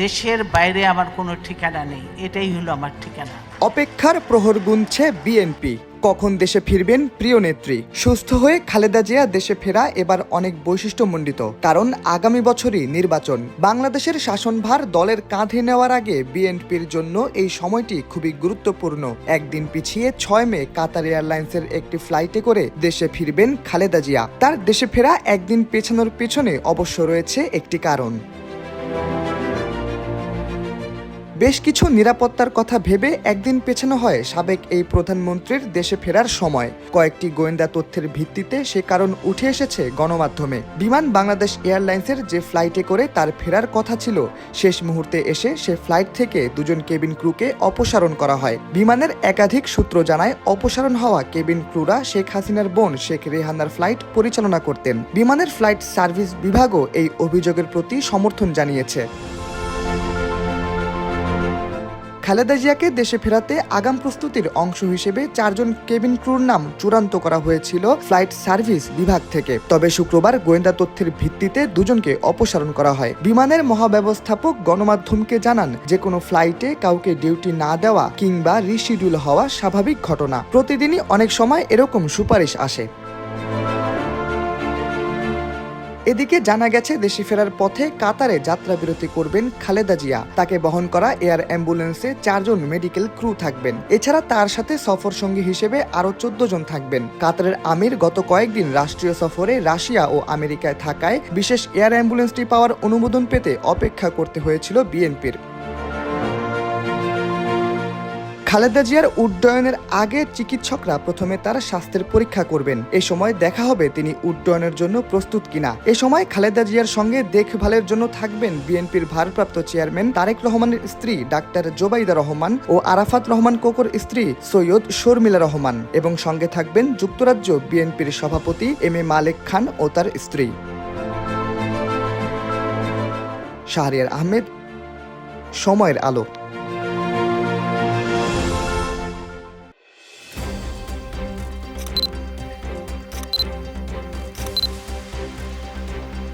দেশের বাইরে আমার কোনো ঠিকানা নেই, এটাই হলো আমার ঠিকানা। অপেক্ষার প্রহর গুনছে বিএনপি, কখন দেশে ফিরবেন প্রিয় নেত্রী। সুস্থ হয়ে খালেদা জিয়া দেশে ফেরা এবার অনেক বৈশিষ্ট্যমণ্ডিত, কারণ আগামী বছরই নির্বাচন। বাংলাদেশের শাসনভার দলের কাঁধে নেওয়ার আগে বিএনপির জন্য এই সময়টি খুবই গুরুত্বপূর্ণ। একদিন পিছিয়ে 6 মে কাতার এয়ারলাইন্সের একটি ফ্লাইটে করে দেশে ফিরবেন খালেদা জিয়া। তার দেশে ফেরা একদিন পেছানোর পেছনে অবশ্য রয়েছে একটি কারণ। বেশ কিছু নিরাপত্তার কথা ভেবে একদিন পেছানো হয় সাবেক এই প্রধানমন্ত্রীর দেশে ফেরার সময়। কয়েকটি গোয়েন্দা তথ্যের ভিত্তিতে সে কারণ উঠে এসেছে গণমাধ্যমে। বিমান বাংলাদেশ এয়ারলাইন্সের যে ফ্লাইটে করে তার ফেরার কথা ছিল, শেষ মুহূর্তে এসে সে ফ্লাইট থেকে 2 জন কেবিন ক্রুকে অপসারণ করা হয়। বিমানের একাধিক সূত্র জানায়, অপসারণ হওয়া কেবিন ক্রুরা শেখ হাসিনার বোন শেখ রেহানার ফ্লাইট পরিচালনা করতেন। বিমানের ফ্লাইট সার্ভিস বিভাগও এই অভিযোগের প্রতি সমর্থন জানিয়েছে। খালেদা জিয়াকে দেশে ফেরাতে আগাম প্রস্তুতির অংশ হিসেবে 4 জন কেবিন ক্রুর নাম চূড়ান্ত করা হয়েছিল ফ্লাইট সার্ভিস বিভাগ থেকে। তবে শুক্রবার গোয়েন্দা তথ্যের ভিত্তিতে 2 জনকে অপসারণ করা হয়। বিমানের মহাব্যবস্থাপক গণমাধ্যমকে জানান, যে কোনো ফ্লাইটে কাউকে ডিউটি না দেওয়া কিংবা রিশিডিউল হওয়া স্বাভাবিক ঘটনা। প্রতিদিনই অনেক সময় এরকম সুপারিশ আসে। এদিকে জানা গেছে, দেশে ফেরার পথে কাতারে যাত্রা বিরতি করবেন খালেদা জিয়া। তাকে বহন করা এয়ার অ্যাম্বুলেন্সে 4 জন মেডিকেল ক্রু থাকবেন। এছাড়া তার সাথে সফর সঙ্গী হিসেবে আরও 14 জন থাকবেন। কাতারের আমির গত কয়েকদিন রাষ্ট্রীয় সফরে রাশিয়া ও আমেরিকায় থাকায় বিশেষ এয়ার অ্যাম্বুলেন্সটি পাওয়ার অনুমোদন পেতে অপেক্ষা করতে হয়েছিল বিএনপির। খালেদা জিয়ার উড্ডয়নের আগে চিকিৎসকরা প্রথমে তার স্বাস্থ্যের পরীক্ষা করবেন। এ সময় দেখা হবে তিনি উড্ডয়নের জন্য প্রস্তুত কিনা। এ সময় খালেদা জিয়ার সঙ্গে দেখভালের জন্য থাকবেন বিএনপির ভারপ্রাপ্ত চেয়ারম্যান তারেক রহমানের স্ত্রী ডাক্তার জোবাইদা রহমান ও আরাফাত রহমান কোকোর স্ত্রী সৈয়দ শর্মিলা রহমান, এবং সঙ্গে থাকবেন যুক্তরাজ্য বিএনপির সভাপতি এম এ মালেক খান ও তার স্ত্রী। শাহরিয়ার আহমেদ, সময়ের আলো।